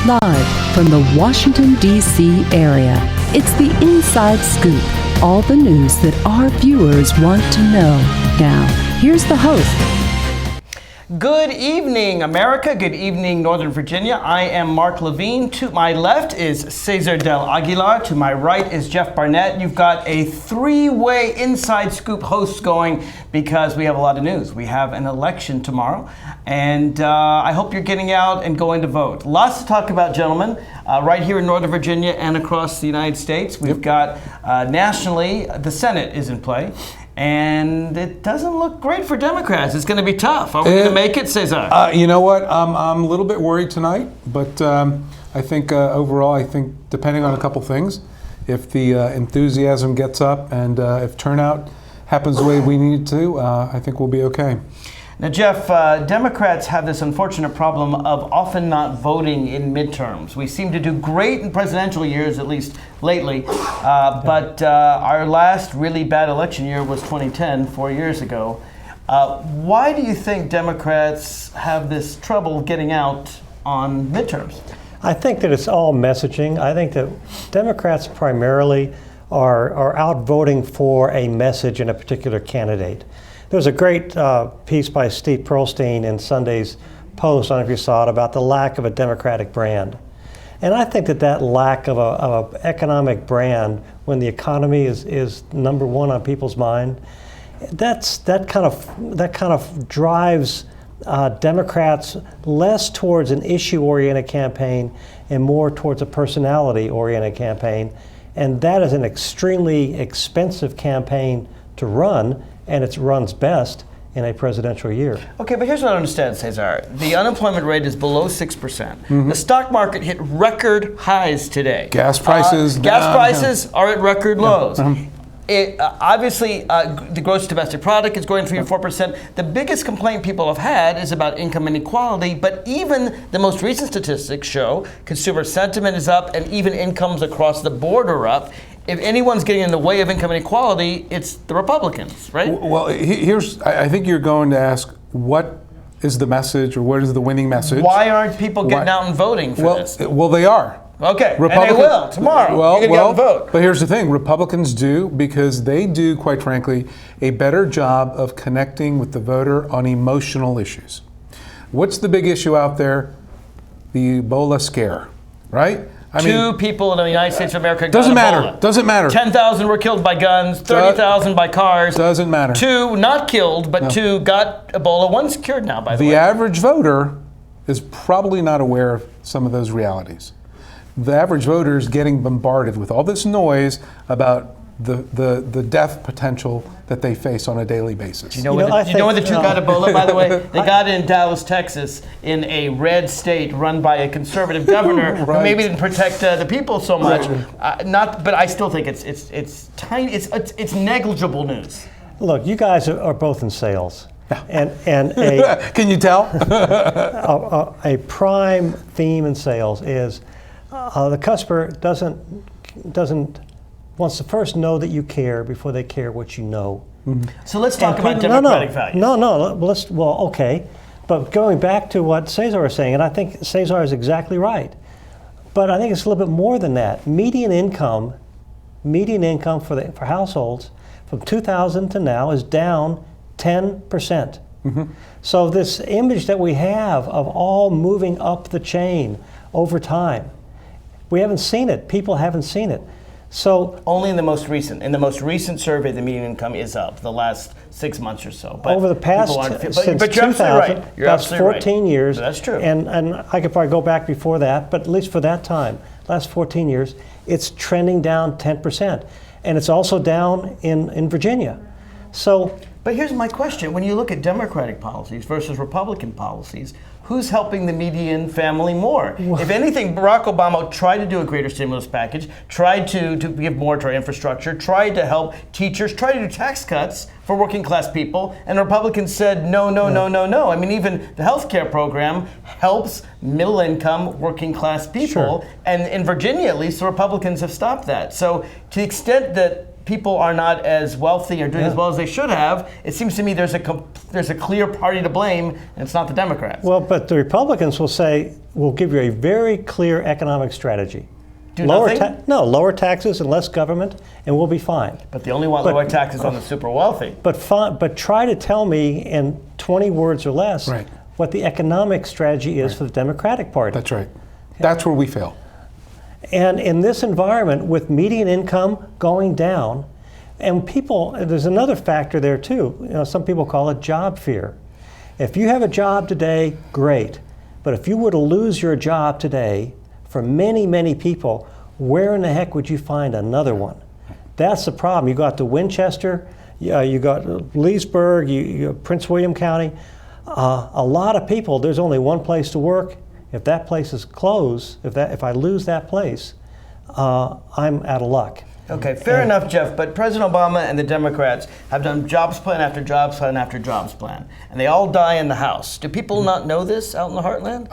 Live from the Washington, D.C. area, it's the Inside Scoop. All the news that our viewers want to know. Now, here's the host. Good evening, America. Good evening, Northern Virginia. I am Mark Levine. To my left is Cesar del Aguilar. To my right is Jeff Barnett. You've got a three-way Inside Scoop host going because we have a lot of news. We have an election tomorrow, and I hope you're getting out and going to vote. Lots to talk about, gentlemen, right here in Northern Virginia and across the United States. We've got nationally, the Senate is in play. And it doesn't look great for Democrats. It's going to be tough. Are we going to make it, Cesar? You know what? I'm a little bit worried tonight, but I think overall, depending on a couple things, if the enthusiasm gets up and if turnout happens the way we need it to, I think we'll be okay. Now, Jeff, Democrats have this unfortunate problem of often not voting in midterms. We seem to do great in presidential years, at least lately, but our last really bad election year was 2010, 4 years ago. Why do you think Democrats have this trouble getting out on midterms? I think that it's all messaging. I think that Democrats primarily are out voting for a message in a particular candidate. There was a great piece by Steve Pearlstein in Sunday's Post, I don't know if you saw it, about the lack of a Democratic brand. And I think that lack of an economic brand, when the economy is number one on people's mind, that kind of drives Democrats less towards an issue-oriented campaign and more towards a personality-oriented campaign. And that is an extremely expensive campaign to run, and it runs best in a presidential year. Okay, but here's what I understand, Cesar. The unemployment rate is below 6%. Mm-hmm. The stock market hit record highs today. Gas prices are at record lows. Obviously, the gross domestic product is growing 3 or 4%. The biggest complaint people have had is about income inequality, but even the most recent statistics show consumer sentiment is up and even incomes across the board are up. If anyone's getting in the way of income inequality, it's the Republicans, right? Well, I think you're going to ask, what is the message, or what is the winning message? Why aren't people getting out and voting for this? Well, they are. Okay, and they will tomorrow. You can get out and vote. But here's the thing: Republicans do, because they do, quite frankly, a better job of connecting with the voter on emotional issues. What's the big issue out there? The Ebola scare, right? Two people in the United States of America got Doesn't matter. Ebola. Doesn't matter. 10,000 were killed by guns, 30,000 by cars. Doesn't matter. 2 not killed, but 2 got Ebola. 1's cured now, by the way. The average voter is probably not aware of some of those realities. The average voter is getting bombarded with all this noise about the death potential that they face on a daily basis. You know where the 2 got Ebola, by the way? They got it in Dallas, Texas, in a red state run by a conservative governor who maybe didn't protect the people so much. But I still think it's tiny. It's negligible news. Look, you guys are both in sales. And can you tell? a prime theme in sales is the customer doesn't wants to first know that you care before they care what you know. Mm-hmm. So let's talk about democratic values. Okay. But going back to what Cesar was saying, and I think Cesar is exactly right, but I think it's a little bit more than that. Median income for households from 2000 to now is down 10%. Mm-hmm. So this image that we have of all moving up the chain over time, we haven't seen it. People haven't seen it. So only in the most recent survey, the median income is up the last 6 months or so. But over the past since 2000, that's 14 years. But that's true. And I could probably go back before that, but at least for that time, last 14 years, it's trending down 10%, and it's also down in Virginia. So. But here's my question: when you look at Democratic policies versus Republican policies, who's helping the median family more? If anything, Barack Obama tried to do a greater stimulus package, tried to give more to our infrastructure, tried to help teachers, tried to do tax cuts for working class people, and Republicans said no. I mean, even the health care program helps middle income working class people, and in Virginia at least, the Republicans have stopped that. So to the extent that people are not as wealthy or doing as well as they should have, it seems to me there's a clear party to blame, and it's not the Democrats. Well, but the Republicans will say, we'll give you a very clear economic strategy. Do nothing? Lower taxes and less government, and we'll be fine. But they only want lower taxes on the super wealthy. But try to tell me in 20 words or less what the economic strategy is for the Democratic Party. That's right. That's where we fail. And in this environment, with median income going down, and there's another factor there too. Some people call it job fear. If you have a job today, great. But if you were to lose your job today, for many, many people, where in the heck would you find another one? That's the problem. You got to Winchester, you got Leesburg, you Prince William County. A lot of people, there's only one place to work. If that place is closed, if I lose that place, I'm out of luck. Okay, fair enough, Jeff, but President Obama and the Democrats have done jobs plan after jobs plan after jobs plan, and they all die in the House. Do people not know this out in the heartland?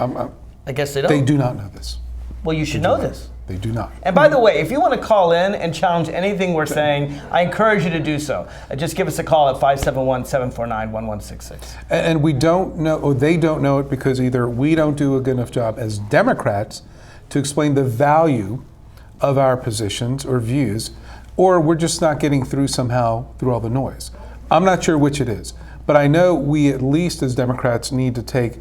I guess they don't. They do not know this. Well, you should know this. They do not. And by the way, if you want to call in and challenge anything we're saying, I encourage you to do so. Just give us a call at 571-749-1166. And we don't know, or they don't know it because either we don't do a good enough job as Democrats to explain the value of our positions or views, or we're just not getting through somehow through all the noise. I'm not sure which it is, but I know we at least as Democrats need to take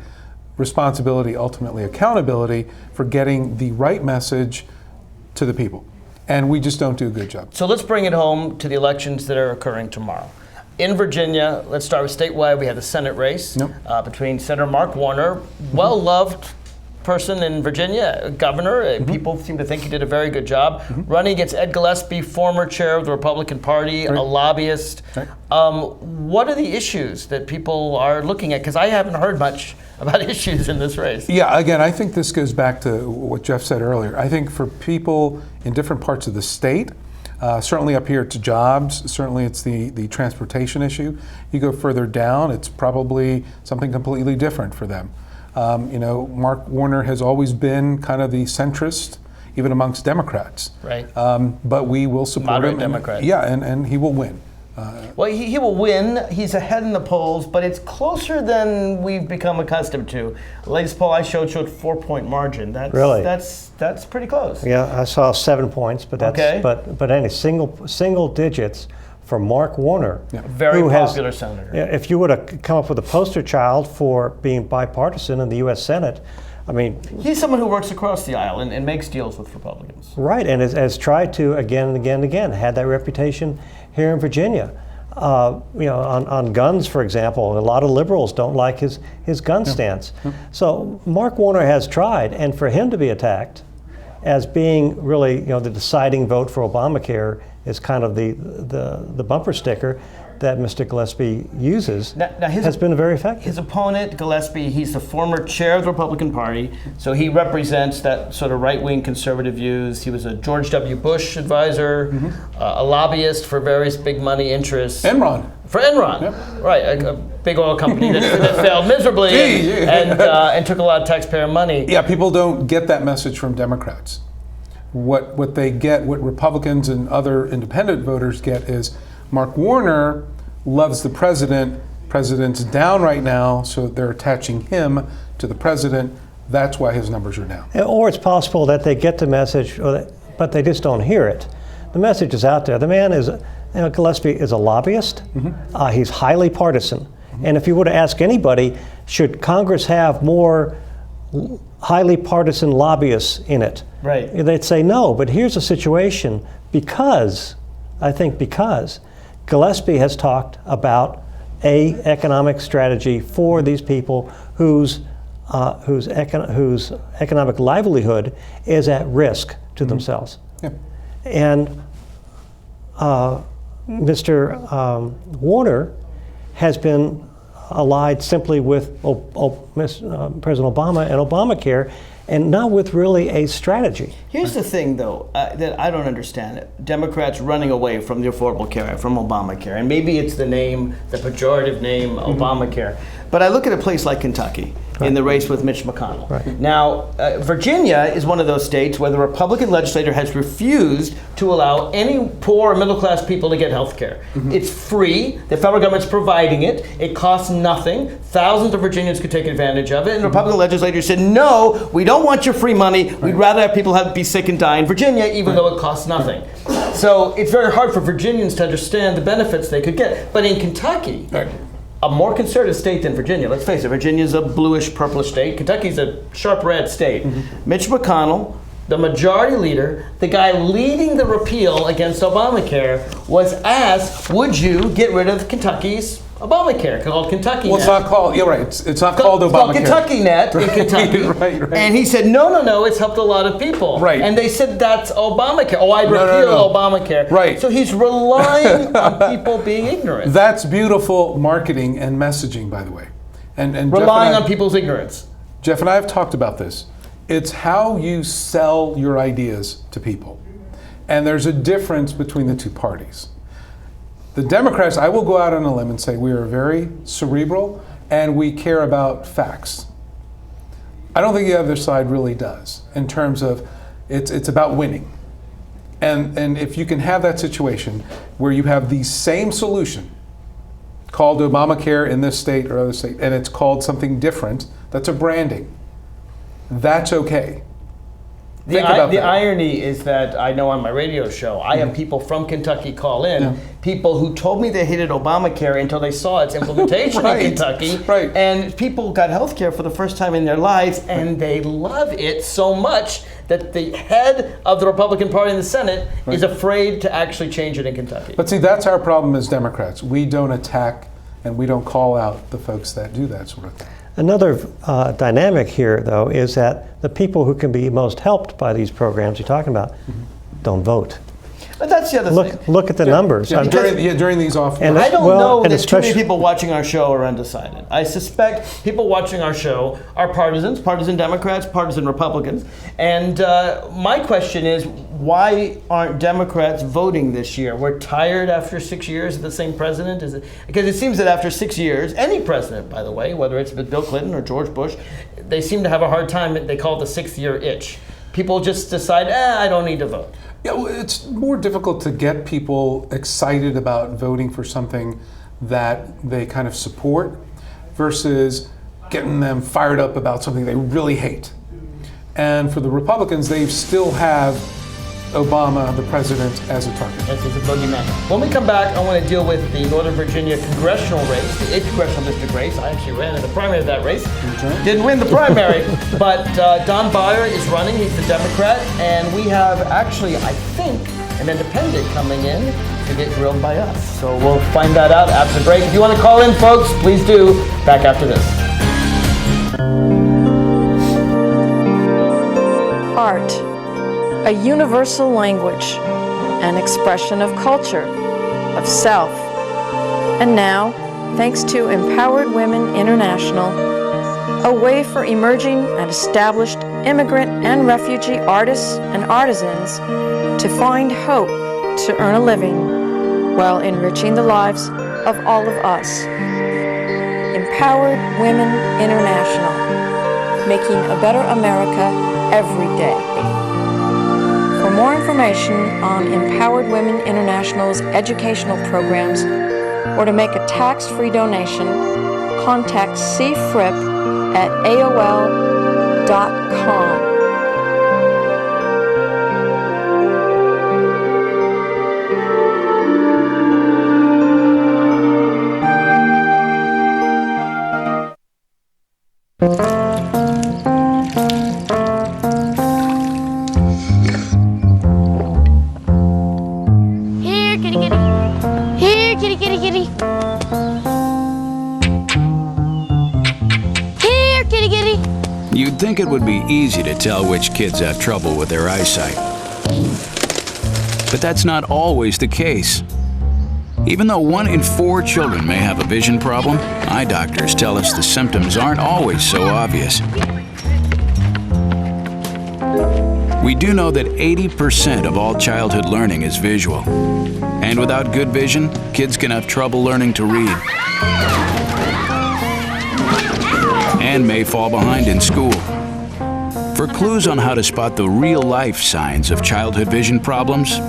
responsibility, ultimately accountability, for getting the right message to the people. And we just don't do a good job. So let's bring it home to the elections that are occurring tomorrow. In Virginia, let's start with statewide. We have the Senate race between Senator Mark Warner, well-loved person in Virginia, governor. People seem to think he did a very good job. Running against Ed Gillespie, former chair of the Republican Party, a lobbyist. What are the issues that people are looking at? Because I haven't heard much about issues in this race. Yeah, again, I think this goes back to what Jeff said earlier. I think for people in different parts of the state, certainly up here it's jobs, certainly it's the transportation issue. You go further down, it's probably something completely different for them. Mark Warner has always been kind of the centrist, even amongst Democrats. Right. But we will support Moderate him. Democrat. And he will win. Well, he will win. He's ahead in the polls, but it's closer than we've become accustomed to. The latest poll I showed 4-point margin. That's pretty close. Yeah, I saw 7 points, but that's okay. but any single digits for Mark Warner, very popular senator. If you were to come up with a poster child for being bipartisan in the U.S. Senate, I mean, he's someone who works across the aisle and makes deals with Republicans. Right, and has tried to again and again and again, had that reputation here in Virginia. On guns, for example, a lot of liberals don't like his gun stance. So Mark Warner has tried, and for him to be attacked as being really, the deciding vote for Obamacare is kind of the bumper sticker that Mr. Gillespie uses has been very effective. His opponent, Gillespie, he's the former chair of the Republican Party, so he represents that sort of right-wing conservative views. He was a George W. Bush advisor, a lobbyist for various big money interests. Enron. For Enron, right, a big oil company that failed miserably and took a lot of taxpayer money. Yeah, people don't get that message from Democrats. What they get, what Republicans and other independent voters get is Mark Warner loves the president. President's down right now, so they're attaching him to the president. That's why his numbers are down. Or it's possible that they get the message, but they just don't hear it. The message is out there. The man is, Gillespie is a lobbyist. He's highly partisan. And if you were to ask anybody, should Congress have more highly partisan lobbyists in it? Right. They'd say no, but here's a situation because Gillespie has talked about an economic strategy for these people whose economic livelihood is at risk to themselves. And Mr. Warner has been allied simply with President Obama and Obamacare, and not with really a strategy. Here's the thing, though, that I don't understand. Democrats running away from the Affordable Care Act, from Obamacare, and maybe it's the name, the pejorative name, Obamacare. But I look at a place like Kentucky, in the race with Mitch McConnell. Right. Now, Virginia is one of those states where the Republican legislature has refused to allow any poor or middle-class people to get health care. It's free. The federal government's providing it. It costs nothing. Thousands of Virginians could take advantage of it. And the Republican legislature said, no, we don't want your free money. We'd rather have people be sick and die in Virginia, even though it costs nothing. So it's very hard for Virginians to understand the benefits they could get. But in Kentucky, a more conservative state than Virginia, let's face it, Virginia's a bluish, purplish state. Kentucky's a sharp red state. Mitch McConnell, the majority leader, the guy leading the repeal against Obamacare, was asked, would you get rid of Kentucky's Obamacare, called Kentucky Well, Net? it's not called, you're right, it's not called It's Obamacare. called Kentucky Net in Kentucky. Right. And he said, no, it's helped a lot of people. Right. And they said, that's Obamacare. Oh, I repeal No. Obamacare. Right. So he's relying on people being ignorant. That's beautiful marketing and messaging, by the way. And Relying Jeff and on people's ignorance. Jeff and I have talked about this. It's how you sell your ideas to people. And there's a difference between the two parties. The Democrats, I will go out on a limb and say we are very cerebral and we care about facts. I don't think the other side really does in terms of it's about winning. And if you can have that situation where you have the same solution called Obamacare in this state or other state, and it's called something different, that's a branding. That's okay. The Think about that. irony is that I know on my radio show, I have people from Kentucky call in, people who told me they hated Obamacare until they saw its implementation Right. in Kentucky. Right. And people got health care for the first time in their lives, and they love it so much that the head of the Republican Party in the Senate is afraid to actually change it in Kentucky. But see, that's our problem as Democrats. We don't attack and we don't call out the folks that do that sort of thing. Another dynamic here, though, is that the people who can be most helped by these programs you're talking about don't vote. But that's the other thing. Look at the numbers. Yeah, I'm- during these off And I don't well, know and that too many especially- people watching our show are undecided. I suspect people watching our show are partisans, partisan Democrats, partisan Republicans. And my question is, why aren't Democrats voting this year? We're tired after 6 years of the same president? Is it because it seems that after 6 years, any president, by the way, whether it's Bill Clinton or George Bush, they seem to have a hard time. They call it the 6th-year itch. People just decide, I don't need to vote. Yeah, well, it's more difficult to get people excited about voting for something that they kind of support versus getting them fired up about something they really hate. And for the Republicans, they still have Obama, the president, as a target. This is a boogeyman. When we come back, I want to deal with the Northern Virginia congressional race, the 8th congressional district race. I actually ran in the primary of that race. Didn't win the primary, but Don Beyer is running. He's the Democrat, and we have actually, I think, an independent coming in to get grilled by us. So we'll find that out after the break. If you want to call in, folks, please do. Back after this. Art, a universal language, an expression of culture, of self. And now, thanks to Empowered Women International, a way for emerging and established immigrant and refugee artists and artisans to find hope to earn a living while enriching the lives of all of us. Empowered Women International, making a better America every day. For more information on Empowered Women International's educational programs or to make a tax-free donation, contact cfrip@aol.com. Here, kitty, kitty. Here, kitty, kitty, kitty. Here, kitty, kitty. You'd think it would be easy to tell which kids have trouble with their eyesight. But that's not always the case. Even though 1 in 4 children may have a vision problem, eye doctors tell us the symptoms aren't always so obvious. We do know that 80% of all childhood learning is visual. And without good vision, kids can have trouble learning to read. and may fall behind in school. For clues on how to spot the real-life signs of childhood vision problems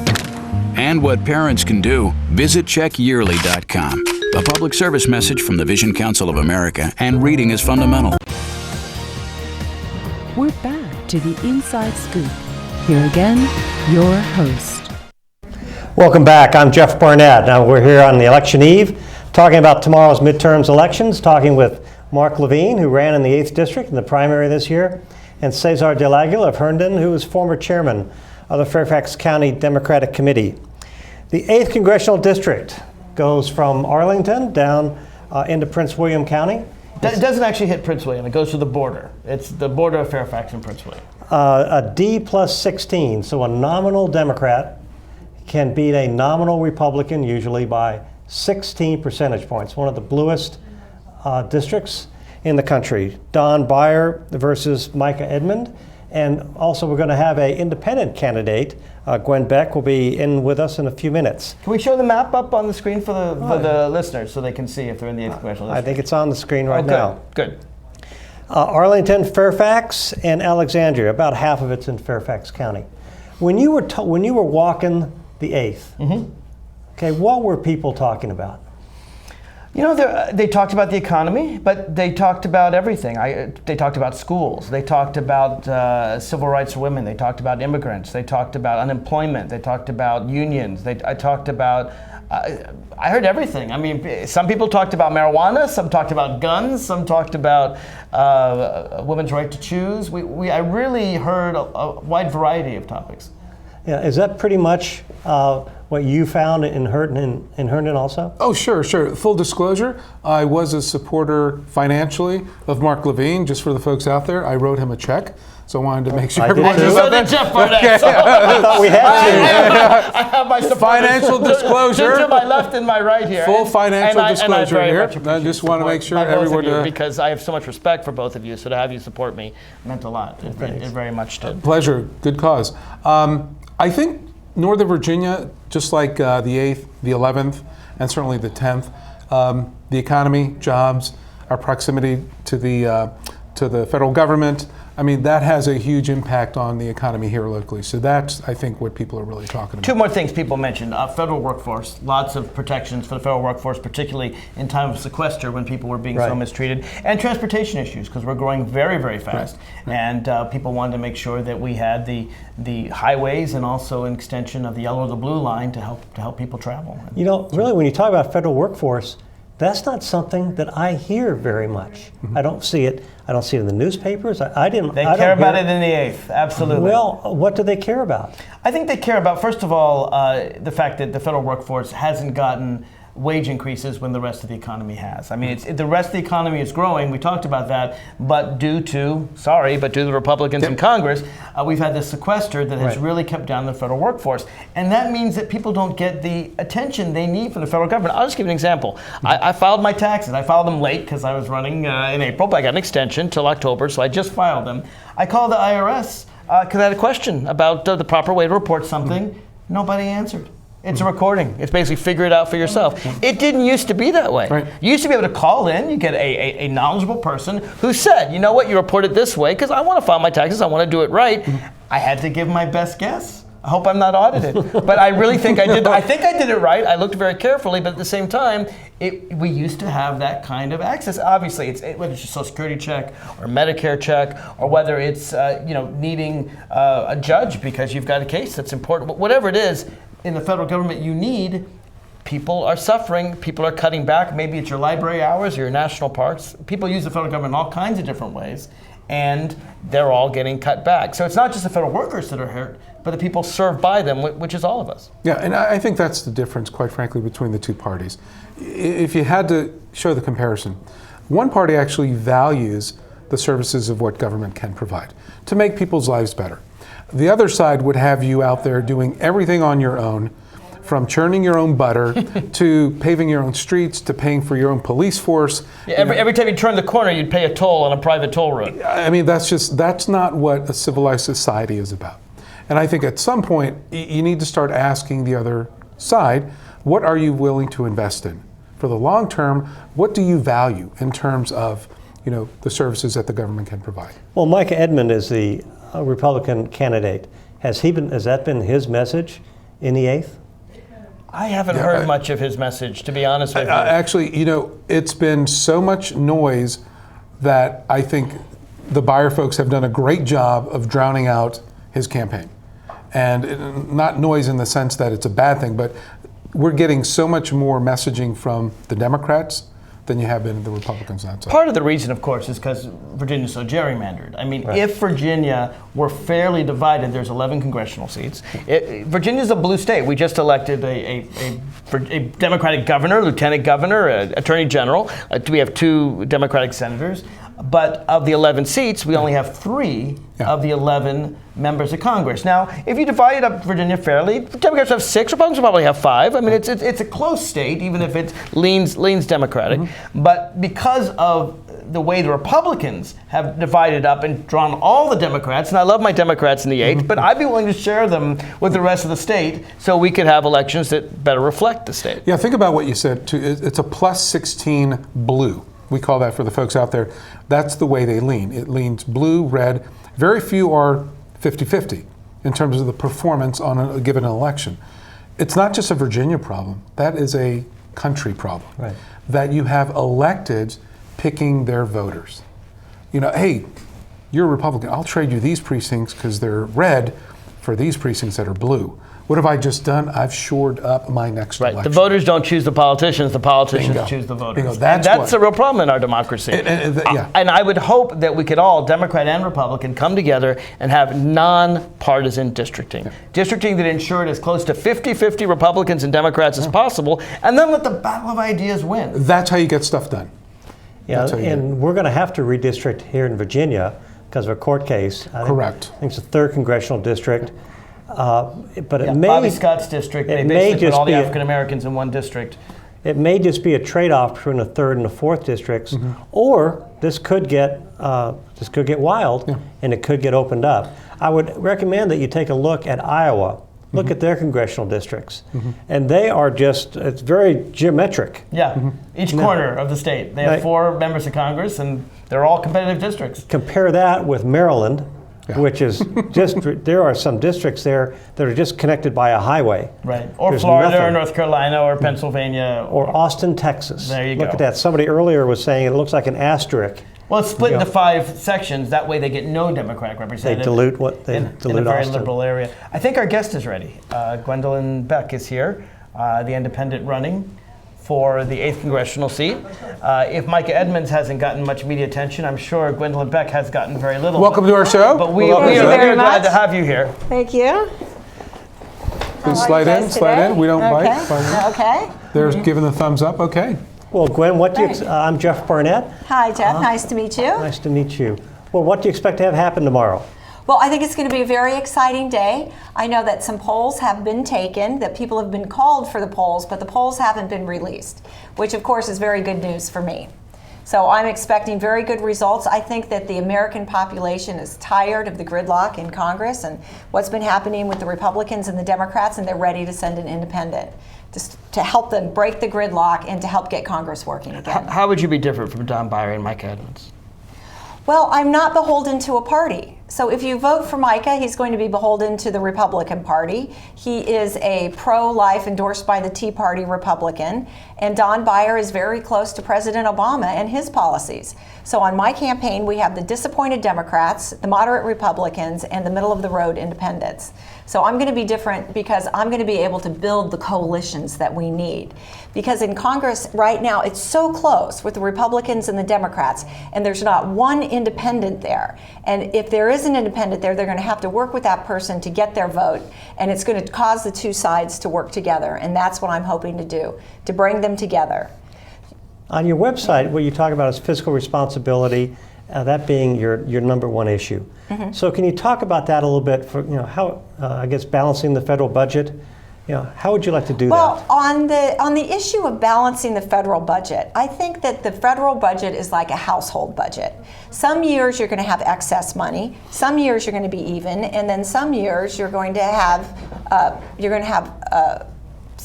and what parents can do, visit checkyearly.com. A public service message from the Vision Council of America and Reading is Fundamental. We're back to the Inside Scoop. Here again, your host. Welcome back. I'm Jeff Barnett. Now we're here on the election eve, talking about tomorrow's midterms elections, talking with Mark Levine, who ran in the 8th District in the primary this year, and Cesar del Aguila of Herndon, who is former chairman of the Fairfax County Democratic Committee. The 8th Congressional District goes from Arlington down into Prince William County. It doesn't actually hit Prince William. It goes to the border. It's the border of Fairfax and Prince William. A D plus 16, so a nominal Democrat can beat a nominal Republican, usually by 16 percentage points, one of the bluest districts in the country. Don Beyer versus Micah Edmond. And also we're going to have an independent candidate. Gwen Beck will be in with us in a few minutes. Can we show the map up on the screen for the listeners so they can see if they're in the 8th Congressional District? I think it's on the screen right now. Good. Arlington, Fairfax, and Alexandria. About half of it's in Fairfax County. When you were walking the 8th, okay, what were people talking about? You know, they talked about the economy, but they talked about everything. They talked about schools. They talked about civil rights for women. They talked about immigrants. They talked about unemployment. They talked about unions. I talked about, I heard everything. I mean, some people talked about marijuana. Some talked about guns. Some talked about women's right to choose. I really heard a wide variety of topics. Yeah, is that pretty much what you found in Herndon also? Oh, sure. Full disclosure, I was a supporter financially of Mark Levine. Just for the folks out there, I wrote him a check. So I wanted to make sure everyone knew So about did that. Jeff Barnett. Okay. So I thought we had I have my supporters Financial disclosure. to my left and my right here. Full financial disclosure very here. much appreciate I just want to support make sure by both of everyone you, because I have so much respect for both of you. So to have you support me meant a lot. It very much did. Pleasure. Good cause. I think Northern Virginia, just like the 8th, the 11th, and certainly the 10th, the economy, jobs, our proximity to the federal government, I mean, that has a huge impact on the economy here locally. So that's, I think, what people are really talking about. Two more things people mentioned. Federal workforce, lots of protections for the federal workforce, particularly in time of sequester when people were being so mistreated. And transportation issues, because we're growing very, very fast. Right. And people wanted to make sure that we had the highways and also an extension of the yellow or the blue line to help people travel. You know, really, when you talk about federal workforce, that's not something that I hear very much. I don't see it. I don't see it in the newspapers. They care about it in the 8th, absolutely. Well, what do they care about? I think they care about, first of all, the fact that the federal workforce hasn't gotten wage increases when the rest of the economy has. I mean, the rest of the economy is growing. We talked about that, but due to the Republicans in Congress, we've had this sequester that has really kept down the federal workforce. And that means that people don't get the attention they need from the federal government. I'll just give you an example. I filed my taxes. I filed them late because I was running in April, but I got an extension till October, so I just filed them. I called the IRS because I had a question about the proper way to report something. Nobody answered. It's a recording. It's basically figure it out for yourself. It didn't used to be that way. Right. You used to be able to call in, you get a knowledgeable person who said, you know what, you report it this way because I want to file my taxes, I want to do it right. I had to give my best guess. I hope I'm not audited. But I really think I did. I think I did it right. I looked very carefully, but at the same time, we used to have that kind of access. Obviously, whether it's a Social Security check or Medicare check, or whether it's needing a judge because you've got a case that's important. But whatever it is, in the federal government people are suffering, people are cutting back. Maybe it's your library hours or your national parks. People use the federal government in all kinds of different ways, and they're all getting cut back. So it's not just the federal workers that are hurt, but the people served by them, which is all of us. Yeah, and I think that's the difference, quite frankly, between the two parties. If you had to show the comparison, one party actually values the services of what government can provide to make people's lives better. The other side would have you out there doing everything on your own, from churning your own butter to paving your own streets to paying for your own police force. Yeah, every time you turn the corner, you'd pay a toll on a private toll road. I mean, that's not what a civilized society is about. And I think at some point, you need to start asking the other side, what are you willing to invest in? For the long term, what do you value in terms of the services that the government can provide. Well, Micah Edmond is the Republican candidate. Has that been his message in the 8th? I haven't heard much of his message, to be honest with you. Actually, it's been so much noise that I think the Buyer folks have done a great job of drowning out his campaign. And not noise in the sense that it's a bad thing, but we're getting so much more messaging from the Democrats than you have been the Republicans on that side. Part of the reason, of course, is because Virginia's so gerrymandered. I mean, if Virginia were fairly divided, there's 11 congressional seats. Virginia's a blue state. We just elected a Democratic governor, lieutenant governor, attorney general. We have 2 Democratic senators. But of the 11 seats, we only have 3 of the 11 members of Congress. Now, if you divide up Virginia fairly, Democrats have 6, Republicans will probably have 5. I mean, it's a close state, even if it leans Democratic. But because of the way the Republicans have divided up and drawn all the Democrats, and I love my Democrats in the 8th, but I'd be willing to share them with the rest of the state so we could have elections that better reflect the state. Yeah, think about what you said, too. It's a plus 16 blue. We call that, for the folks out there, that's the way they lean. It leans blue, red. Very few are 50-50 in terms of the performance on a given election. It's not just a Virginia problem. That is a country problem. Right. That you have electeds picking their voters. Hey, you're a Republican. I'll trade you these precincts because they're red for these precincts that are blue. What have I just done? I've shored up my next election. The voters don't choose the politicians choose the voters. Bingo. That's a real problem in our democracy. And I would hope that we could all, Democrat and Republican, come together and have non-partisan districting. Districting that ensured as close to 50-50 Republicans and Democrats as possible, and then let the battle of ideas win. That's how you get stuff done. Yeah, and we're going to have to redistrict here in Virginia because of a court case. Correct. I think it's the 3rd congressional district. But it may, Bobby Scott's district, they basically put all the African Americans in one district. It may just be a trade-off between the 3rd and the 4th districts, or this could get wild, and it could get opened up. I would recommend that you take a look at Iowa. Look at their congressional districts, and they are it's very geometric. Yeah, each corner of the state. They have 4 members of Congress, and they're all competitive districts. Compare that with Maryland, which is there are some districts there that are just connected by a highway. Right. Or There's Florida nothing. or North Carolina or Pennsylvania. Or Austin, Texas. There you Look go. at that. Somebody earlier was saying it looks like an asterisk. Well, it's split into 5 sections. That way they get no Democratic representative. They dilute in a very Austin. liberal area. I think our guest is ready. Gwendolyn Beck is here, the independent running for the 8th congressional seat. If Micah Edmonds hasn't gotten much media attention, I'm sure Gwendolyn Beck has gotten very little. Welcome to our show. But we are very glad much. to have you here. Thank you. Please slide in. We don't bite. Okay. There's giving the thumbs up. Okay. Well, Gwen, I'm Jeff Barnett. Hi, Jeff. Nice to meet you. Nice to meet you. Well, what do you expect to have happen tomorrow? Well, I think it's going to be a very exciting day. I know that some polls have been taken, that people have been called for the polls, but the polls haven't been released, which of course is very good news for me. So I'm expecting very good results. I think that the American population is tired of the gridlock in Congress and what's been happening with the Republicans and the Democrats, and they're ready to send an independent just to help them break the gridlock and to help get Congress working again. How would you be different from Don Beyer and Micah Edmonds? Well, I'm not beholden to a party. So if you vote for Micah, he's going to be beholden to the Republican Party. He is a pro-life, endorsed by the Tea Party Republican. And Don Beyer is very close to President Obama and his policies. So on my campaign, we have the disappointed Democrats, the moderate Republicans, and the middle-of-the-road independents. So I'm going to be different because I'm going to be able to build the coalitions that we need. Because in Congress right now, it's so close with the Republicans and the Democrats, and there's not one independent there. And if there is an independent there, they're going to have to work with that person to get their vote, and it's going to cause the two sides to work together. And that's what I'm hoping to do, to bring them together. On your website, what you talk about is fiscal responsibility, that being your number one issue. Mm-hmm. So can you talk about that a little bit for how I guess balancing the federal budget? How would you like to do that? Well, on the issue of balancing the federal budget, I think that the federal budget is like a household budget. Some years you're going to have excess money, some years you're going to be even, and then some years you're going to have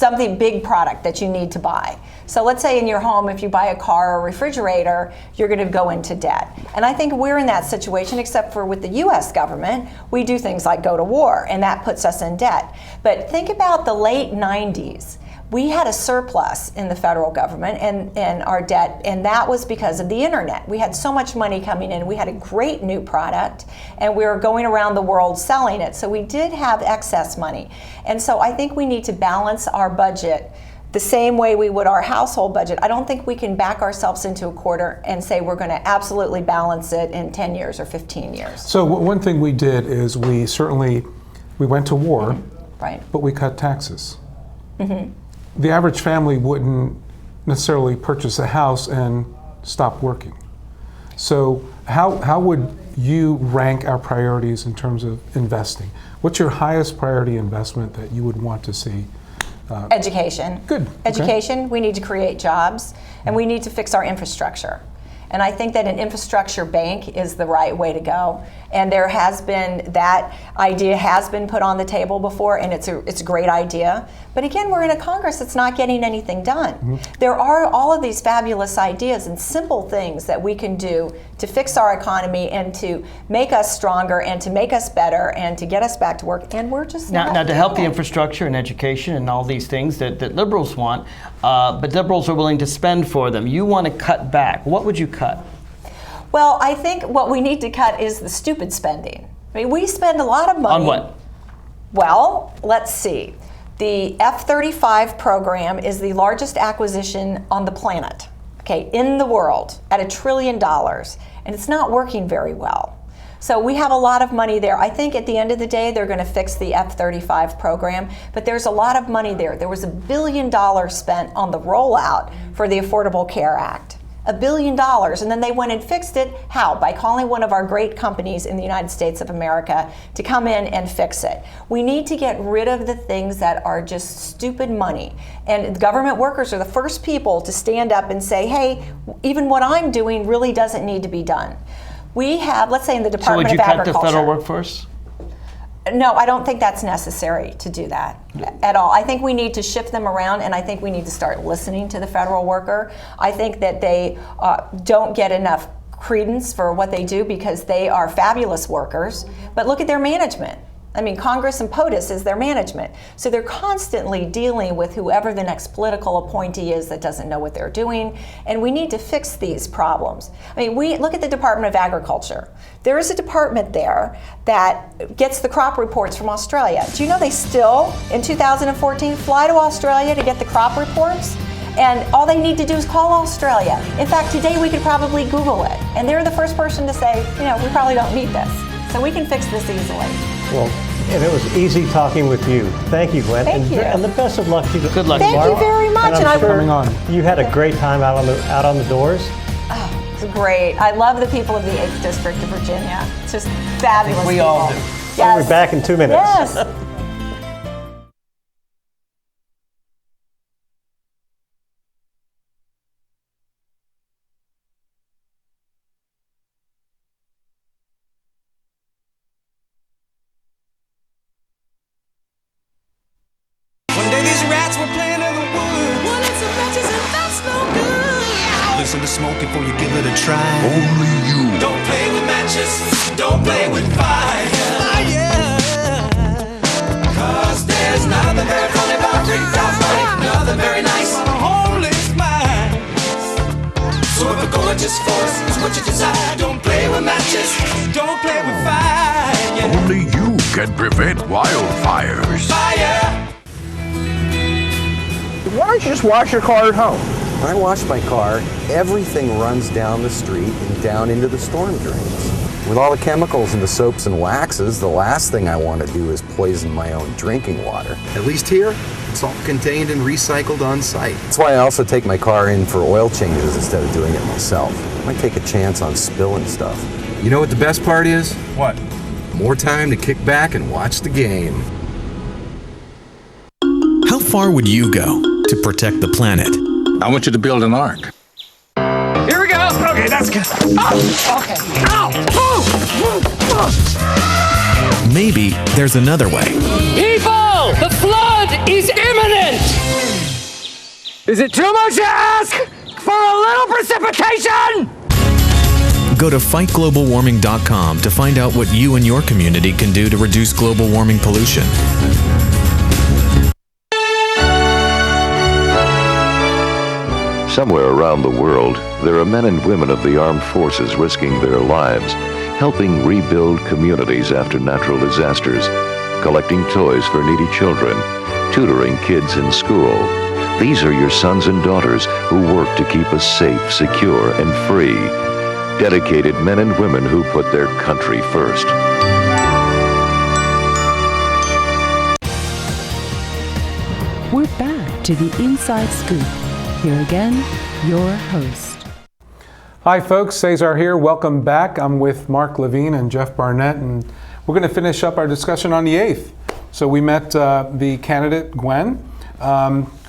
something big product that you need to buy. So let's say in your home, if you buy a car or a refrigerator, you're going to go into debt. And I think we're in that situation, except for with the US government, we do things like go to war, and that puts us in debt. But think about the late 90s. We had a surplus in the federal government and our debt, and that was because of the internet. We had so much money coming in. We had a great new product, and we were going around the world selling it. So we did have excess money. And so I think we need to balance our budget the same way we would our household budget. I don't think we can back ourselves into a quarter and say we're going to absolutely balance it in 10 years or 15 years. So one thing we did is we went to war, Right. but we cut taxes. The average family wouldn't necessarily purchase a house and stop working. So how would you rank our priorities in terms of investing? What's your highest priority investment that you would want to see? Education. Good. Education, we need to create jobs, and we need to fix our infrastructure. And I think that an infrastructure bank is the right way to go. And there has been, that idea has been put on the table before, and it's a great idea. But again, we're in a Congress that's not getting anything done. There are all of these fabulous ideas and simple things that we can do to fix our economy and to make us stronger and to make us better and to get us back to work, and we're just not Now to help the doing it. infrastructure and education and all these things that liberals want, but liberals are willing to spend for them. You want to cut back. What would you cut? Well, I think what we need to cut is the stupid spending. I mean, we spend a lot of money. On what? Well, let's see. The F-35 program is the largest acquisition on the planet, okay, in the world, at $1 trillion, and it's not working very well. So we have a lot of money there. I think at the end of the day, they're going to fix the F-35 program, but there's a lot of money there. There was $1 billion spent on the rollout for the Affordable Care Act. $1 billion, and then they went and fixed it. How? By calling one of our great companies in the United States of America to come in and fix it. We need to get rid of the things that are just stupid money. And government workers are the first people to stand up and say, hey, even what I'm doing really doesn't need to be done. We have, let's say in the So Department would you of cut Agriculture. the federal workforce? No, I don't think that's necessary to do that at all. I think we need to shift them around, and I think we need to start listening to the federal worker. I think that they don't get enough credence for what they do because they are fabulous workers, but look at their management. I mean, Congress and POTUS is their management. So they're constantly dealing with whoever the next political appointee is that doesn't know what they're doing, and we need to fix these problems. I mean, we look at the Department of Agriculture. There is a department there that gets the crop reports from Australia. Do you know they still, in 2014, fly to Australia to get the crop reports? And all they need to do is call Australia. In fact, today we could probably Google it, and they're the first person to say, you know, we probably don't need this. So we can fix this easily. Well, and it was easy talking with you. Thank you, Gwen. Thank you. And the best of luck to you. Good luck. Thank you very much. And I'm sure Coming on. you had a great time out on the doors. Oh, it's great. I love the people of the 8th District of Virginia. It's just fabulous. We people. all do. Yes. We'll be back in 2 minutes. Yes. One day these rats were playing in the woods. Wanted some matches and that's no good. Listen to smoke before you give it a try. Only you. Don't play with matches. Don't play with fire. Cause there's nothing very funny about ripped off money. Nothing very nice. A homeless mind. So if a gorgeous force is what you desire, don't play with matches. Don't play with fire. Only you can prevent wildfires. Fire. Why don't you just wash your car at home? When I wash my car, everything runs down the street and down into the storm drains. With all the chemicals in the soaps and waxes, the last thing I want to do is poison my own drinking water. At least here, it's all contained and recycled on site. That's why I also take my car in for oil changes instead of doing it myself. I might take a chance on spilling stuff. You know what the best part is? What? More time to kick back and watch the game. How far would you go to protect the planet? I want you to build an ark. Here we go. Okay, that's good. Oh, okay. Ow! Maybe there's another way. People, the flood is imminent! Is it too much to ask for a little precipitation? Go to fightglobalwarming.com to find out what you and your community can do to reduce global warming pollution. Somewhere around the world, there are men and women of the armed forces risking their lives, helping rebuild communities after natural disasters, collecting toys for needy children, tutoring kids in school. These are your sons and daughters who work to keep us safe, secure, and free. Dedicated men and women who put their country first. We're back to the Inside Scoop. Here again, your host. Hi folks, Cesar here. Welcome back. I'm with Mark Levine and Jeff Barnett, and we're going to finish up our discussion on the 8th. So we met the candidate, Gwen.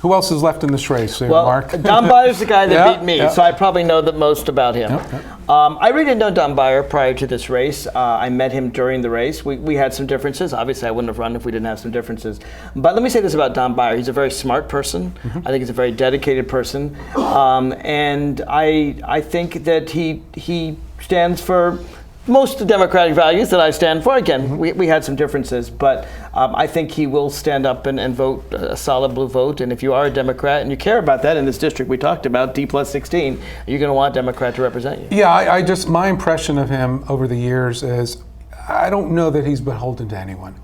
Who else is left in this race, Mark? Don Byer's the guy that beat me, so I probably know the most about him. I really didn't know Don Byer prior to this race. I met him during the race. We had some differences. Obviously, I wouldn't have run if we didn't have some differences. But let me say this about Don Byer. He's a very smart person. I think he's a very dedicated person. And I think that he stands for most of the democratic values that I stand for. Again, we had some differences, but I think he will stand up and vote a solid blue vote. And if you are a Democrat and you care about that in this district we talked about, D+16, you're going to want a Democrat to represent you. Yeah, I just, my impression of him over the years is, I don't know that he's beholden to anyone.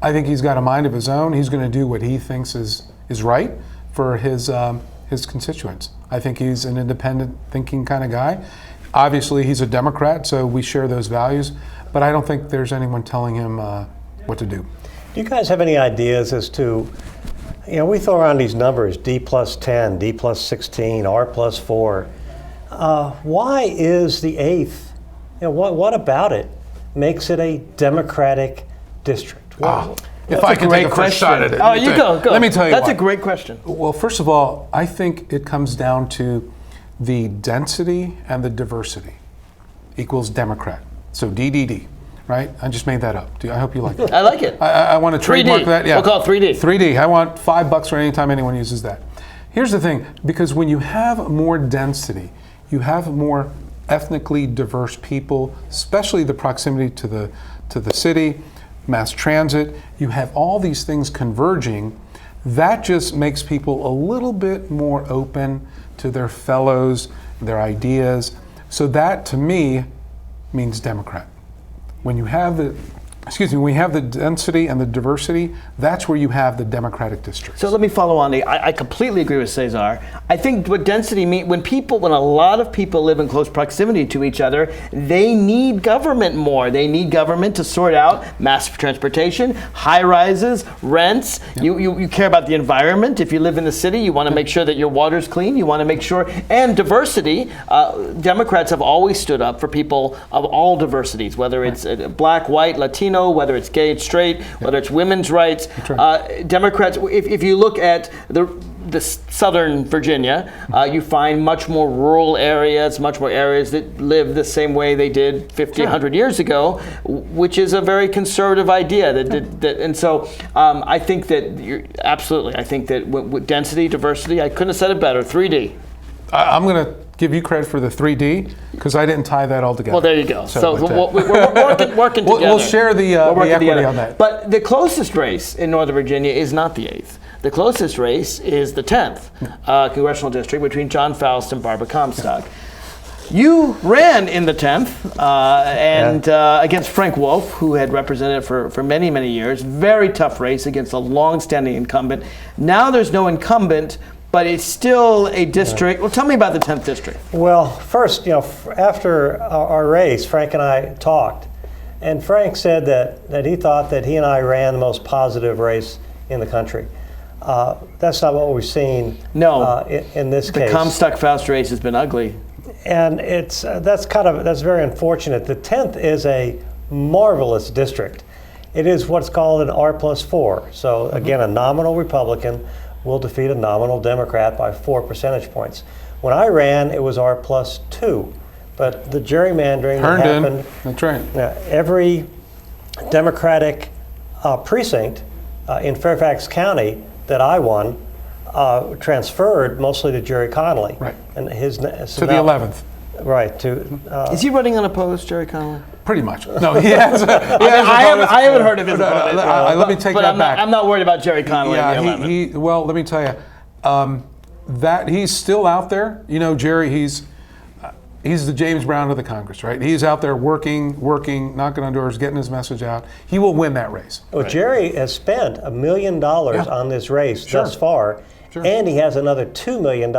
I think he's got a mind of his own. He's going to do what he thinks is right for his constituents. I think he's an independent thinking kind of guy. Obviously, he's a Democrat, so we share those values, but I don't think there's anyone telling him what to do. Do you guys have any ideas as to, we throw around these numbers, D+10, D+16, R+4. Why is the 8th, what about it makes it a Democratic district? If I can take a first shot at it. Oh, you go. Let me tell you That's why. a great question. Well, first of all, I think it comes down to the density and the diversity equals Democrat. So DDD, right? I just made that up. I hope you like it. I like it. I want to trademark that. Yeah. We'll call it 3D. 3D. I want $5 for any time anyone uses that. Here's the thing, because when you have more density, you have more ethnically diverse people, especially the proximity to the city, mass transit. You have all these things converging. That just makes people a little bit more open to their fellows, their ideas. So that, to me, means Democrat. When you have the density and the diversity, that's where you have the Democratic districts. So let me follow on. I completely agree with Cesar. I think what density means, when a lot of people live in close proximity to each other, they need government more. They need government to sort out mass transportation, high rises, rents. Yep. You care about the environment. If you live in the city, you want to make sure that your water's clean. You want to make sure, and diversity. Democrats have always stood up for people of all diversities, whether it's black, white, Latino, whether it's gay, straight, whether it's women's rights. Right. Democrats, if you look at the southern Virginia, you find much more rural areas, much more areas that live the same way they did 50, 100 years ago, which is a very conservative idea. And so I think that absolutely, I think that with density, diversity, I couldn't have said it better, 3D. I'm going to give you credit for the 3D because I didn't tie that all together. Well, there you go. So we're working together. We'll share the equity on that. But the closest race in Northern Virginia is not the 8th. The closest race is the 10th congressional district between John Faust and Barbara Comstock. You ran in the 10th against Frank Wolf, who had represented it for many, many years. Very tough race against a long-standing incumbent. Now there's no incumbent, but it's still a district. Well, tell me about the 10th district. Well, first, after our race, Frank and I talked, and Frank said that he thought that he and I ran the most positive race in the country. That's not what we've seen. No, in this case. The Comstock-Faust race has been ugly, and that's very unfortunate. The 10th is a marvelous district. It is what's called an R+4. So again, a nominal Republican will defeat a nominal Democrat by 4 percentage points. When I ran, it was R+2, but the gerrymandering that happened. That's right. Every Democratic precinct in Fairfax County that I won transferred mostly to Jerry Connolly. Right. And his to the 11th. Right. To Is he running unopposed, Jerry Connolly? Pretty much. No, he has. I haven't heard of his opponent. Let me take that back. I'm not worried about Jerry Connolly. Yeah, well, let me tell you, that he's still out there. You know, Jerry, he's the James Brown of the Congress, right? He's out there working, knocking on doors, getting his message out. He will win that race. Well, Jerry has spent $1 million on this race thus far, and he has another $2 million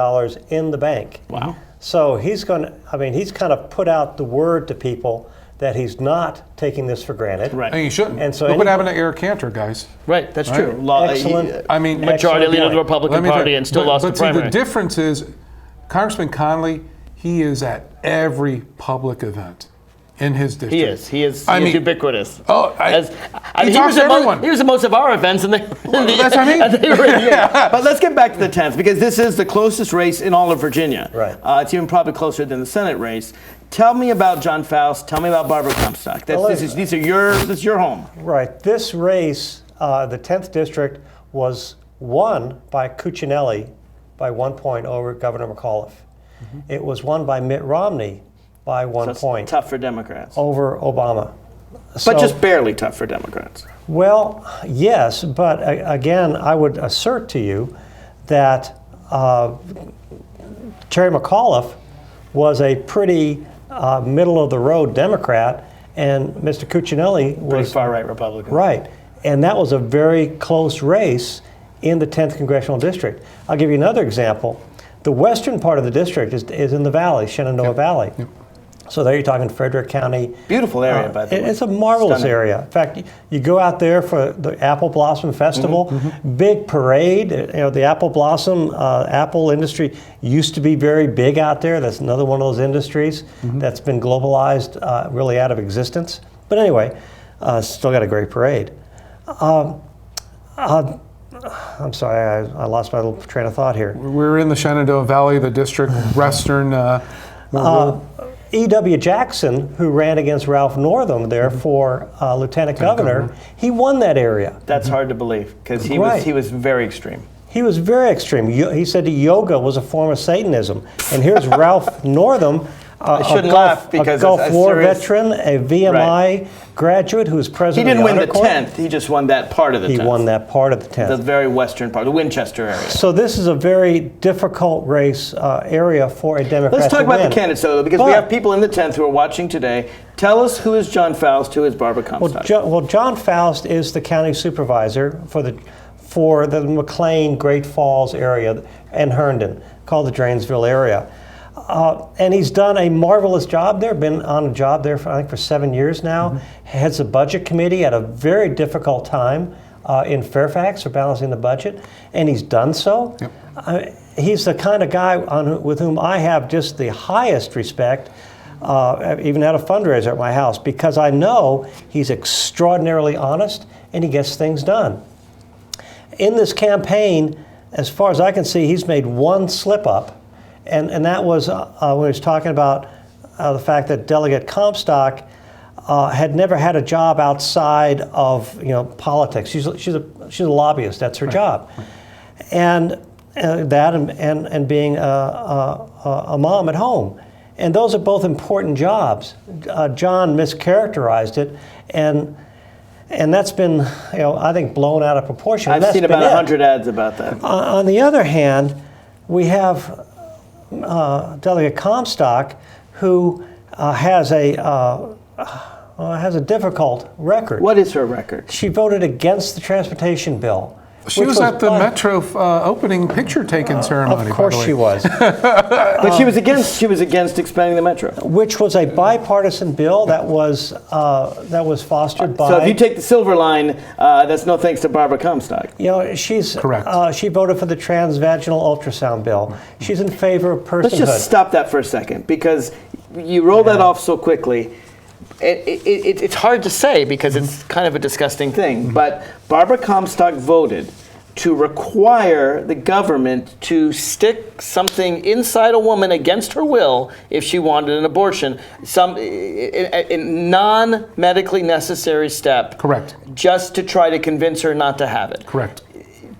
in the bank. Wow. So he's kind of put out the word to people that he's not taking this for granted. Right. And you shouldn't. And so look what happened to Eric Cantor, guys. Right, that's true. Excellent. Majority leader of the Republican Party and still lost the primary. But the difference is, Congressman Connolly, he is at every public event in his district. He is ubiquitous. Oh, he was at most of our events, and that's what I mean. But let's get back to the 10th, because this is the closest race in all of Virginia. Right. It's even probably closer than the Senate race. Tell me about John Faust. Tell me about Barbara Comstock. This is your home. Right. This race, the 10th district, was won by Cuccinelli by 1 point over Governor McAuliffe. Mm-hmm. It was won by Mitt Romney by 1 point. Tough for Democrats. Over Obama. But just barely tough for Democrats. Well, yes, but again, I would assert to you that Terry McAuliffe was a pretty middle-of-the-road Democrat, and Mr. Cuccinelli was pretty far-right Republican. Right, and that was a very close race in the 10th Congressional District. I'll give you another example. The western part of the district is in the valley, Shenandoah Valley. Yep. So there you're talking Frederick County. Beautiful area, by the way. It's a marvelous area. In fact, you go out there for the Apple Blossom Festival, big parade. You know, the Apple Blossom apple industry used to be very big out there. That's another one of those industries that's been globalized, really out of existence. But anyway, still got a great parade. I'm sorry, I lost my little train of thought here. We're in the Shenandoah Valley, the district, western. E.W. Jackson, who ran against Ralph Northam there for lieutenant governor, he won that area. That's hard to believe, because he was very extreme. He was very extreme. He said yoga was a form of Satanism. And here's Ralph Northam, I shouldn't laugh because a Gulf War veteran, a VMI graduate who was president of the Honor Corps. He didn't win the 10th. He just won that part of the 10th. He won that part of the 10th. The very western part, the Winchester area. So this is a very difficult race area for a Democrat to win. Let's talk about the candidates, though, because we have people in the 10th who are watching today. Tell us, who is John Faust, who is Barbara Comstock? Well, John Faust is the county supervisor for the McLean, Great Falls area and Herndon, called the Drainsville area. And he's done a marvelous job there, been on a job there for 7 years now. Heads the budget committee at a very difficult time in Fairfax for balancing the budget, and he's done so. Yep. He's the kind of guy with whom I have just the highest respect. Even had a fundraiser at my house, because I know he's extraordinarily honest and he gets things done. In this campaign, as far as I can see, he's made one slip up. And that was when he was talking about the fact that Delegate Comstock had never had a job outside of politics. She's a lobbyist. That's her job, and being a mom at home, and those are both important jobs. John mischaracterized it, and that's been I think blown out of proportion. I've seen about 100 ads about that. On the other hand, we have Delegate Comstock, who has a difficult record. What is her record? She voted against the transportation bill. She was at the Metro opening picture taking ceremony. Of course she was. But she was against expanding the Metro, which was a bipartisan bill that was fostered by. So if you take the Silver Line, that's no thanks to Barbara Comstock. She's correct. She voted for the transvaginal ultrasound bill. She's in favor of personhood. Let's just stop that for a second, because you roll that off so quickly. It's hard to say, because it's kind of a disgusting thing, but Barbara Comstock voted to require the government to stick something inside a woman against her will if she wanted an abortion, some non-medically necessary step. Correct. Just to try to convince her not to have it. Correct.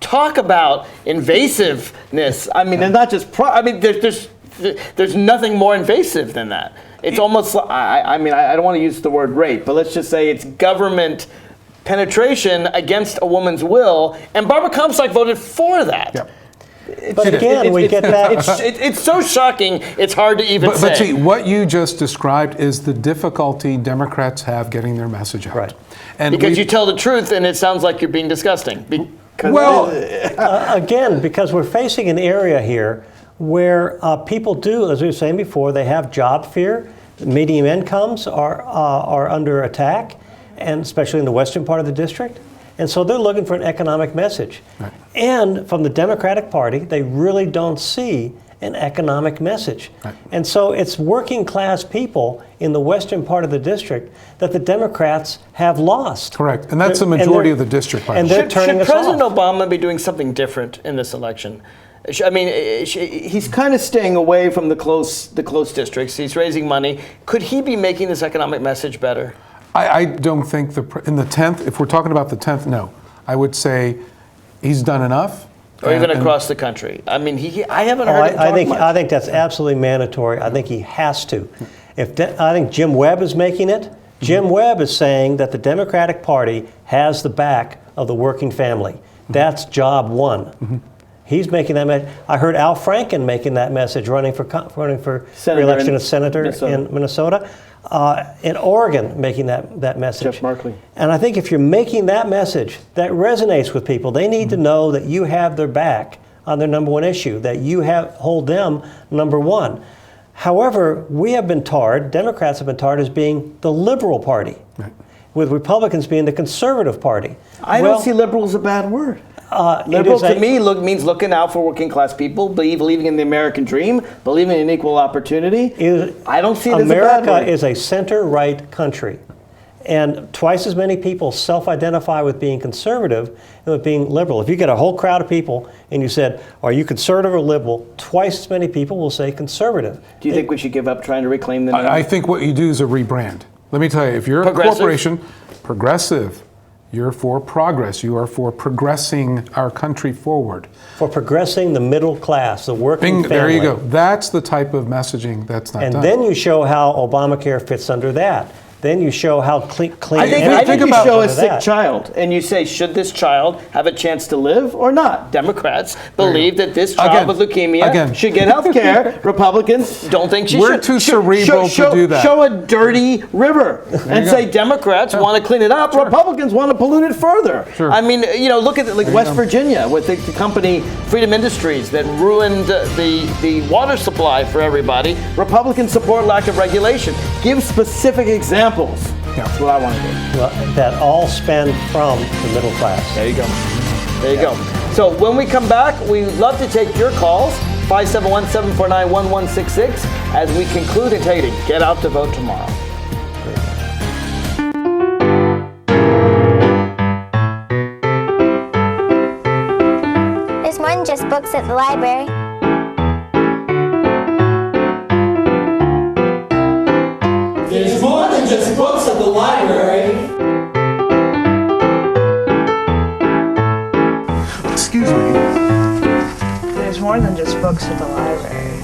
talk about invasiveness. I mean, they're not just. There's nothing more invasive than that. It's almost. I don't want to use the word rape, but let's just say it's government penetration against a woman's will, and Barbara Comstock voted for that. Yep. But again, we get that. It's so shocking, it's hard to even say. But see, what you just described is the difficulty Democrats have getting their message out. Right. And because you tell the truth and it sounds like you're being disgusting. Again, because we're facing an area here where people do, as we were saying before, they have job fear. Medium incomes are under attack, and especially in the western part of the district. And so they're looking for an economic message. Right. And from the Democratic Party, they really don't see an economic message. Right. And so it's working class people in the western part of the district that the Democrats have lost. Correct. And that's the majority of the district. And they're turning us off. Should President Obama be doing something different in this election? I mean, he's kind of staying away from the close districts. He's raising money. Could he be making this economic message better? I don't think in the 10th, if we're talking about the 10th, no. I would say he's done enough. Or even across the country. I mean, I haven't heard him talk much. I think that's absolutely mandatory. I think he has to. I think Jim Webb is making it. Jim Webb is saying that the Democratic Party has the back of the working family. That's job one. He's making that message. I heard Al Franken making that message, running for re-election as senator in Minnesota. In Oregon, making that message. Jeff Markley. And I think if you're making that message, that resonates with people. They need to know that you have their back on their number one issue, that you hold them number one. However, we have been tarred, Democrats have been tarred as being the liberal party, with Republicans being the conservative party. I don't see liberal as a bad word. Liberal to me means looking out for working class people, believing in the American dream, believing in equal opportunity. I don't see it as a bad word. America is a center-right country, and twice as many people self-identify with being conservative and with being liberal. If you get a whole crowd of people and you said, are you conservative or liberal, twice as many people will say conservative. Do you think we should give up trying to reclaim the name? I think what you do is a rebrand. Let me tell you, if you're a corporation, progressive, you're for progress. You are for progressing our country forward. For progressing the middle class, the working family. There you go. That's the type of messaging that's not done. And then you show how Obamacare fits under that. Then you show how clean I think you show a sick child, and you say, should this child have a chance to live or not? Democrats believe that this child with leukemia should get health care. Republicans don't think she should. We're too cerebral to do that. Show a dirty river and say Democrats want to clean it up. Republicans want to pollute it further. I mean, look at West Virginia with the company Freedom Industries that ruined the water supply for everybody. Republicans support lack of regulation. Give specific examples. That's what I want to do. Well, that all span from the middle class. There you go. There you go. So when we come back, we'd love to take your calls, 571-749-1166, as we conclude and tell you to get out to vote tomorrow. There's more than just books at the library. There's more than just books at the library. Excuse me. There's more than just books at the library.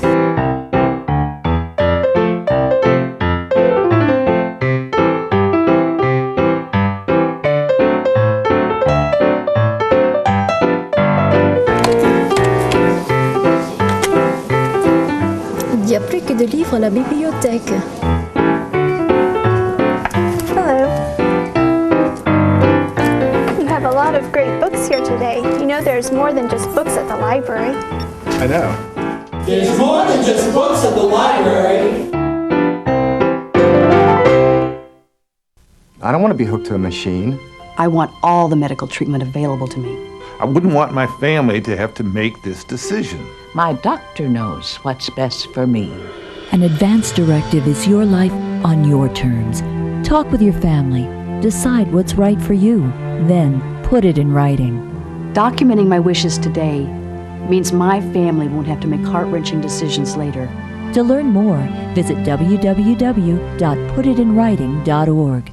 Il y a plus que de livres à la bibliothèque. A lot of great books here today. You know there's more than just books at the library. I know. There's more than just books at the library. I don't want to be hooked to a machine. I want all the medical treatment available to me. I wouldn't want my family to have to make this decision. My doctor knows what's best for me. An advance directive is your life on your terms. Talk with your family. Decide what's right for you. Then put it in writing. Documenting my wishes today means my family won't have to make heart-wrenching decisions later. To learn more, visit www.putitinwriting.org.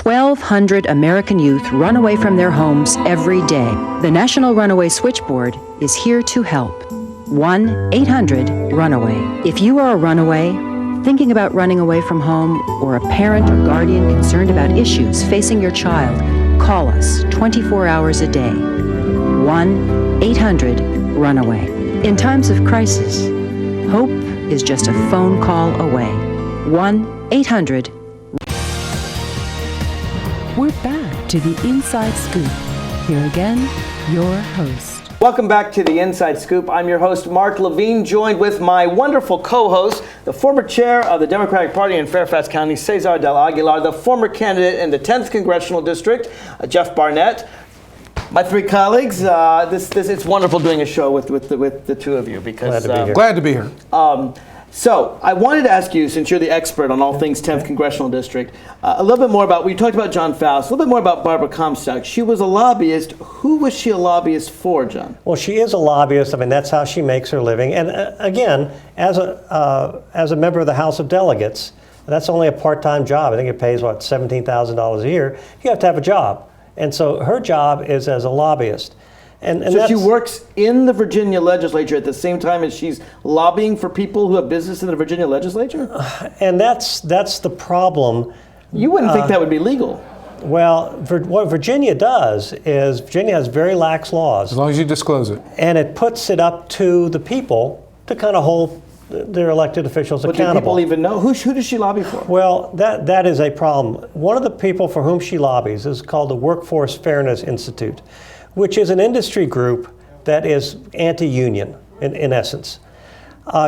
1,200 American youth run away from their homes every day. The National Runaway Switchboard is here to help. 1-800-RUNAWAY. If you are a runaway, thinking about running away from home, or a parent or guardian concerned about issues facing your child, call us 24 hours a day. 1-800-RUNAWAY. In times of crisis, hope is just a phone call away. 1-800. We're back to the Inside Scoop. Here again, your host. Welcome back to the Inside Scoop. I'm your host, Mark Levine, joined with my wonderful co-host, the former chair of the Democratic Party in Fairfax County, Cesar del Aguilar, the former candidate in the 10th Congressional District, Jeff Barnett. My three colleagues, it's wonderful doing a show with the two of you because glad to be here. So I wanted to ask you, since you're the expert on all things 10th Congressional District, a little bit more about, we talked about John Faust, a little bit more about Barbara Comstock. She was a lobbyist. Who was she a lobbyist for, John? Well, she is a lobbyist. I mean, that's how she makes her living. And again, as a member of the House of Delegates, that's only a part-time job. I think it pays, what, $17,000 a year. You have to have a job. And so her job is as a lobbyist. And so she works in the Virginia legislature at the same time as she's lobbying for people who have business in the Virginia legislature? And that's the problem. You wouldn't think that would be legal. Well, what Virginia does is Virginia has very lax laws. As long as you disclose it. And it puts it up to the people to kind of hold their elected officials accountable. But do people even know? Who does she lobby for? Well, that is a problem. One of the people for whom she lobbies is called the Workforce Fairness Institute, which is an industry group that is anti-union, in essence.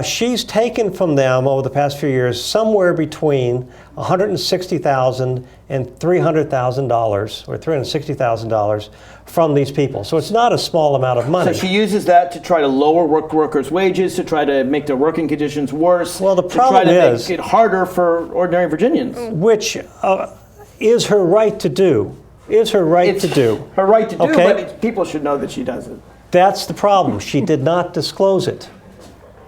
She's taken from them over the past few years somewhere between $160,000 and $300,000 or $360,000 from these people. So it's not a small amount of money. So she uses that to try to lower workers' wages, to try to make their working conditions worse. Well, the problem to try to is make it harder for ordinary Virginians. Which is her right to do. Her right to do, but people should know that she does it. That's the problem. She did not disclose it.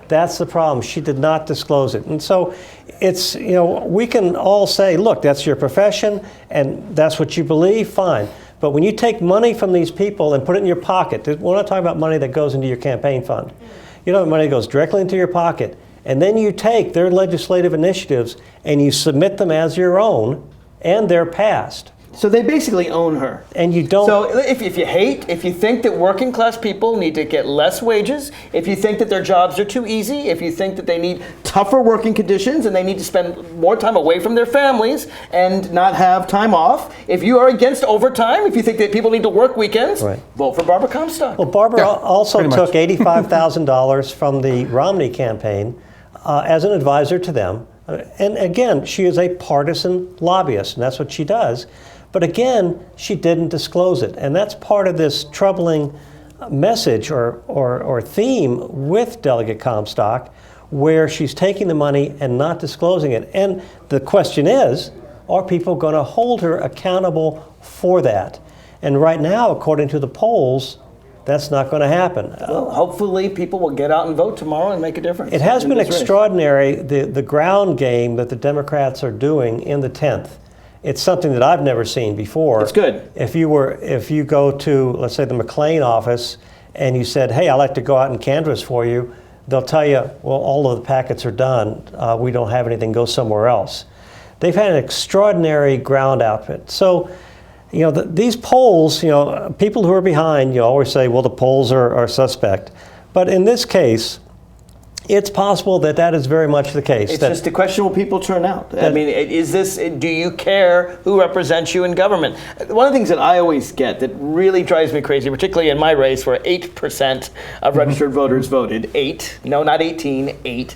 That's the problem. She did not disclose it. And so it's, we can all say, look, that's your profession and that's what you believe, fine. But when you take money from these people and put it in your pocket, we're not talking about money that goes into your campaign fund. Money goes directly into your pocket, and then you take their legislative initiatives and you submit them as your own, and they're passed. So they basically own her. And you don't. So if you think that working class people need to get less wages, if you think that their jobs are too easy, if you think that they need tougher working conditions and they need to spend more time away from their families and not have time off, if you are against overtime, if you think that people need to work weekends, vote for Barbara Comstock. Well, Barbara also took $85,000 from the Romney campaign as an advisor to them. And again, she is a partisan lobbyist, and that's what she does. But again, she didn't disclose it. And that's part of this troubling message or theme with Delegate Comstock, where she's taking the money and not disclosing it. And the question is, are people going to hold her accountable for that? And right now, according to the polls, that's not going to happen. Well, hopefully people will get out and vote tomorrow and make a difference. It has been extraordinary, the ground game that the Democrats are doing in the 10th. It's something that I've never seen before. It's good. If you go to, let's say, the McLean office and you said, hey, I'd like to go out and canvass for you, they'll tell you, well, all of the packets are done. We don't have anything, go somewhere else. They've had an extraordinary ground outfit. So, these polls, people who are behind, always say, well, the polls are suspect. But in this case, it's possible that is very much the case. It's just a question, will people turn out? Do you care who represents you in government? One of the things that I always get that really drives me crazy, particularly in my race where 8% of registered voters voted, 8, no, not 18, 8,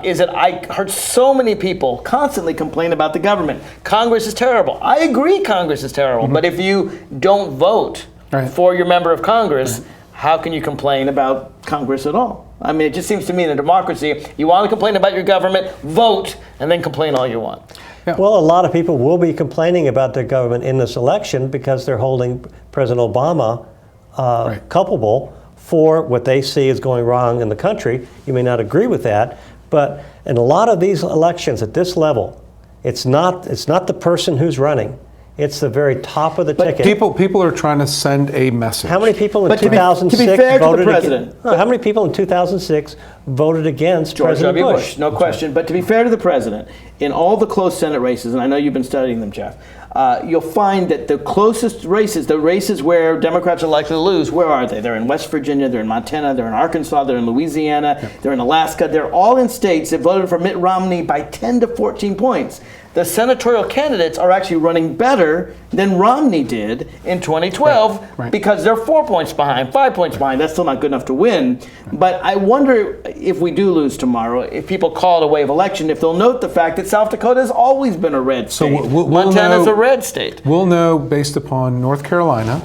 is that I heard so many people constantly complain about the government. Congress is terrible. I agree Congress is terrible, but if you don't vote for your member of Congress, how can you complain about Congress at all? I mean, it just seems to me in a democracy, you want to complain about your government, vote, and then complain all you want. Yeah. Well, a lot of people will be complaining about their government in this election because they're holding President Obama culpable for what they see is going wrong in the country. You may not agree with that, but in a lot of these elections at this level, it's not the person who's running. It's the very top of the ticket. People are trying to send a message. How many people in 2006 to be fair to the voted president, how many people in 2006 voted against George President W. Bush? No question. But to be fair to the president, in all the close Senate races, and I know you've been studying them, Jeff, you'll find that the closest races, the races where Democrats are likely to lose, where are they? They're in West Virginia, they're in Montana, they're in Arkansas, they're in Louisiana, they're in Alaska. They're all in states that voted for Mitt Romney by 10 to 14 points. The senatorial candidates are actually running better than Romney did in 2012 because they're 4 points behind, 5 points behind. That's still not good enough to win. But I wonder if we do lose tomorrow, if people call it a wave election, if they'll note the fact that South Dakota has always been a red state. So Montana's a red state. We'll know based upon North Carolina,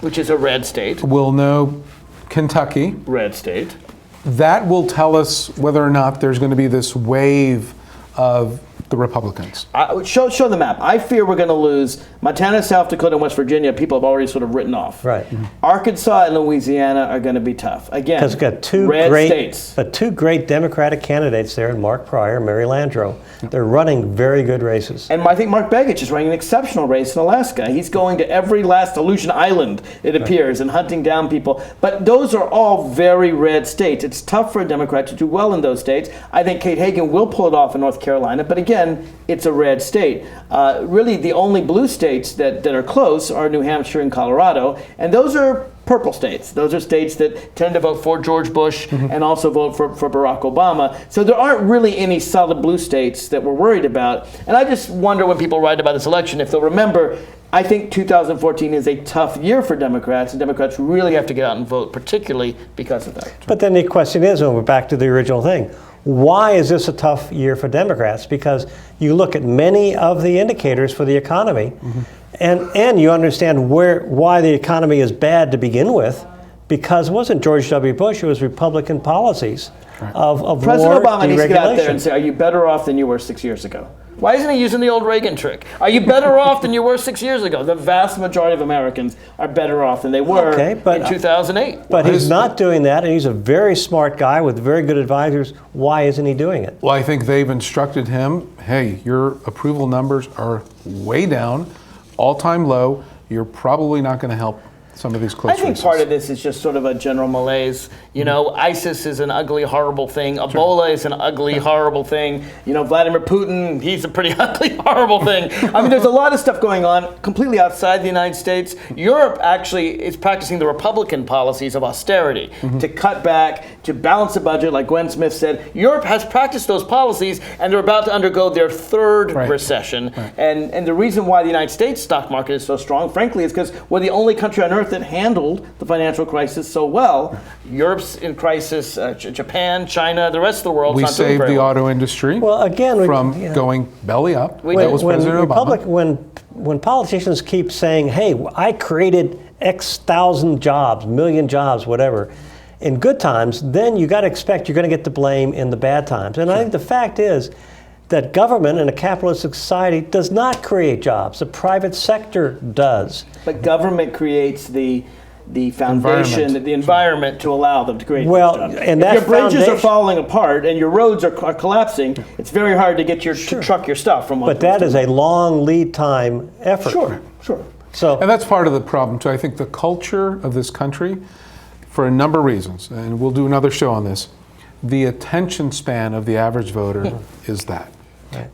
which is a red state. We'll know Kentucky, red state. That will tell us whether or not there's going to be this wave of the Republicans. Show the map. I fear we're going to lose Montana, South Dakota, and West Virginia. People have already sort of written off. Right. Arkansas and Louisiana are going to be tough. Again, because we've got two great Democratic candidates there, Mark Pryor and Mary Landrieu. They're running very good races. And I think Mark Begich is running an exceptional race in Alaska. He's going to every last Aleutian Island, it appears, and hunting down people. But those are all very red states. It's tough for a Democrat to do well in those states. I think Kate Hagan will pull it off in North Carolina, but again, it's a red state. Really, the only blue states that are close are New Hampshire and Colorado, and those are purple states. Those are states that tend to vote for George Bush and also vote for Barack Obama. So there aren't really any solid blue states that we're worried about. And I just wonder when people write about this election if they'll remember, I think 2014 is a tough year for Democrats, and Democrats really have to get out and vote, particularly because of that. But then the question is, and we're back to the original thing, why is this a tough year for Democrats? Because you look at many of the indicators for the economy, and you understand why the economy is bad to begin with, because it wasn't George W. Bush, it was Republican policies of President war, Obama needs to get out there deregulation. and say, are you better off than you were 6 years ago? Why isn't he using the old Reagan trick? Are you better off than you were 6 years ago? The vast majority of Americans are better off than they were in 2008. But he's not doing that, and he's a very smart guy with very good advisors. Why isn't he doing it? Well, I think they've instructed him, hey, your approval numbers are way down, all-time low. You're probably not going to help some of these close I think races. part of this is just sort of a general malaise. You know, ISIS is an ugly, horrible thing. Ebola is an ugly, horrible thing. You know, Vladimir Putin, he's a pretty ugly, horrible thing. I mean, there's a lot of stuff going on completely outside the United States. Europe actually is practicing the Republican policies of austerity to cut back, to balance the budget, like Gwen Smith said. Europe has practiced those policies, and they're about to undergo their third recession. And the reason why the United States stock market is so strong, frankly, is because we're the only country on earth that handled the financial crisis so well. Europe's in crisis, Japan, China, the rest of the world. We saved the auto industry from going belly up. That was President Obama. When politicians keep saying, hey, I created X thousand jobs, million jobs, whatever, in good times, then you got to expect you're going to get the blame in the bad times. And I think the fact is that government in a capitalistic society does not create jobs. The private sector does. But government creates the foundation, the environment to allow them to create those jobs. And if your bridges are falling apart and your roads are collapsing, it's very hard to get to truck your stuff from one But that is a long lead time effort. Sure. So, and that's part of the problem too. I think the culture of this country, for a number of reasons, and we'll do another show on this, the attention span of the average voter is that.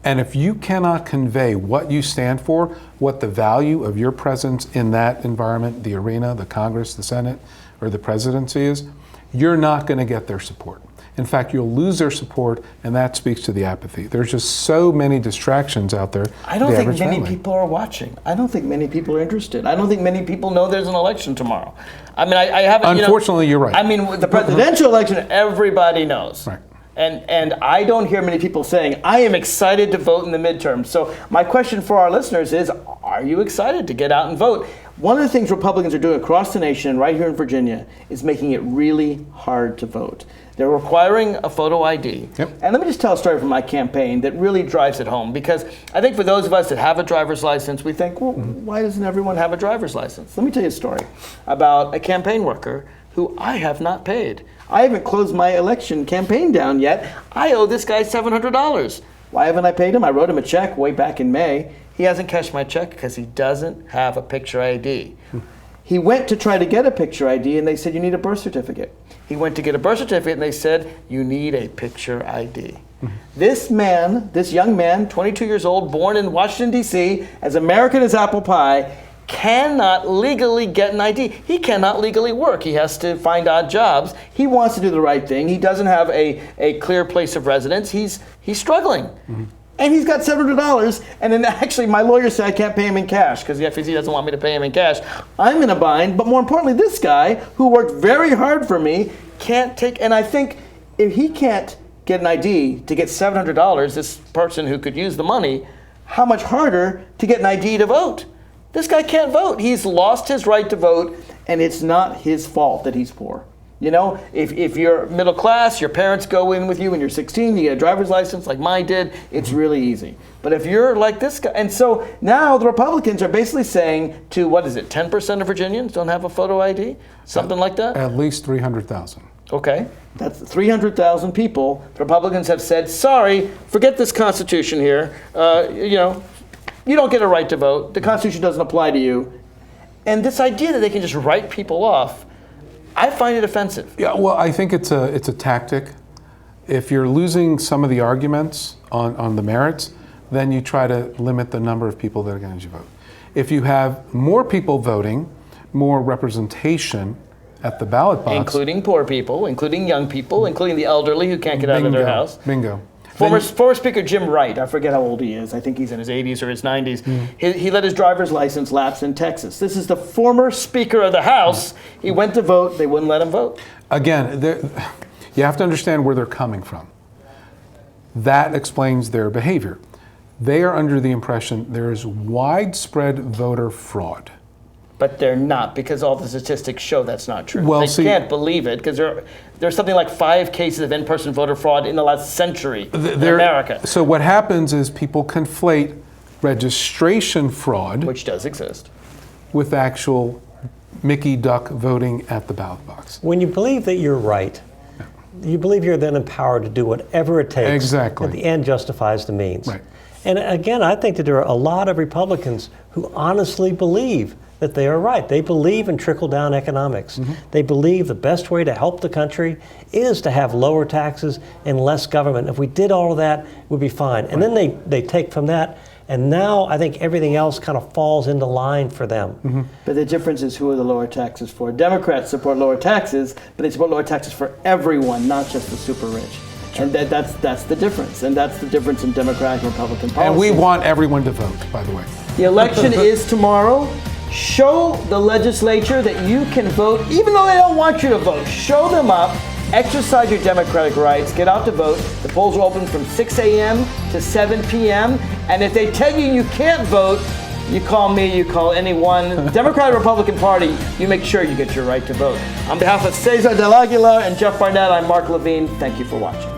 And if you cannot convey what you stand for, what the value of your presence in that environment, the arena, the Congress, the Senate, or the presidency is, you're not going to get their support. In fact, you'll lose their support, and that speaks to the apathy. There's just so many distractions out there. I don't think many people are watching. I don't think many people are interested. I don't think many people know there's an election tomorrow. I mean, I haven't. Unfortunately, you're right. I mean, the presidential election, everybody knows. Right. And I don't hear many people saying, I am excited to vote in the midterms. So my question for our listeners is, are you excited to get out and vote? One of the things Republicans are doing across the nation, right here in Virginia, is making it really hard to vote. They're requiring a photo ID. And let me just tell a story from my campaign that really drives it home, because I think for those of us that have a driver's license, we think, well, why doesn't everyone have a driver's license? Let me tell you a story about a campaign worker who I have not paid. I haven't closed my election campaign down yet. I owe this guy $700. Why haven't I paid him? I wrote him a check way back in May. He hasn't cashed my check because he doesn't have a picture ID. He went to try to get a picture ID and they said, you need a birth certificate. He went to get a birth certificate and they said, you need a picture ID. This young man, 22 years old, born in Washington, D.C., as American as apple pie, cannot legally get an ID. He cannot legally work. He has to find odd jobs. He wants to do the right thing. He doesn't have a clear place of residence. He's struggling. And he's got $700, and then actually my lawyer said I can't pay him in cash because the FEC doesn't want me to pay him in cash. I'm in a bind, but more importantly, this guy who worked very hard for me can't take, and I think if he can't get an ID to get $700, this person who could use the money, how much harder to get an ID to vote? This guy can't vote. He's lost his right to vote, and it's not his fault that he's poor. You know, if you're middle class, your parents go in with you when you're 16, you get a driver's license like mine did, it's really easy. But if you're like this guy, and so now the Republicans are basically saying to, 10% of Virginians don't have a photo ID? Something like that? At least 300,000. Okay, that's 300,000 people. The Republicans have said, sorry, forget this Constitution here. You don't get a right to vote. The Constitution doesn't apply to you. And this idea that they can just write people off, I find it offensive. Yeah, well, I think it's a tactic. If you're losing some of the arguments on the merits, then you try to limit the number of people that are going to vote. If you have more people voting, more representation at the ballot box. Including poor people, including young people, including the elderly who can't get out of their house. Bingo. Former Speaker Jim Wright, I forget how old he is. I think he's in his 80s or his 90s. He let his driver's license lapse in Texas. This is the former Speaker of the House. He went to vote. They wouldn't let him vote. Again, you have to understand where they're coming from. That explains their behavior. They are under the impression there is widespread voter fraud. But they're not, because all the statistics show that's not true. Well, they can't believe it, because there's something like 5 cases of in-person voter fraud in the last century in America. So what happens is people conflate registration fraud, which does exist, with actual Mickey Duck voting at the ballot box. When you believe that you're right, you believe you're then empowered to do whatever it takes. Exactly. And the end justifies the means. Right. And again, I think that there are a lot of Republicans who honestly believe that they are right. They believe in trickle-down economics. They believe the best way to help the country is to have lower taxes and less government. If we did all of that, we'd be fine. And then they take from that, and now I think everything else kind of falls into line for them. But the difference is, who are the lower taxes for? Democrats support lower taxes, but they support lower taxes for everyone, not just the super rich. And that's the difference. And that's the difference in Democratic and Republican policy. And we want everyone to vote, by the way. The election is tomorrow. Show the legislature that you can vote, even though they don't want you to vote. Show them up. Exercise your democratic rights. Get out to vote. The polls are open from 6 a.m. to 7 p.m. And if they tell you you can't vote, you call me, you call anyone. Democrat or Republican Party, you make sure you get your right to vote. On behalf of Cesar del Aguila and Jeff Barnett, I'm Mark Levine. Thank you for watching.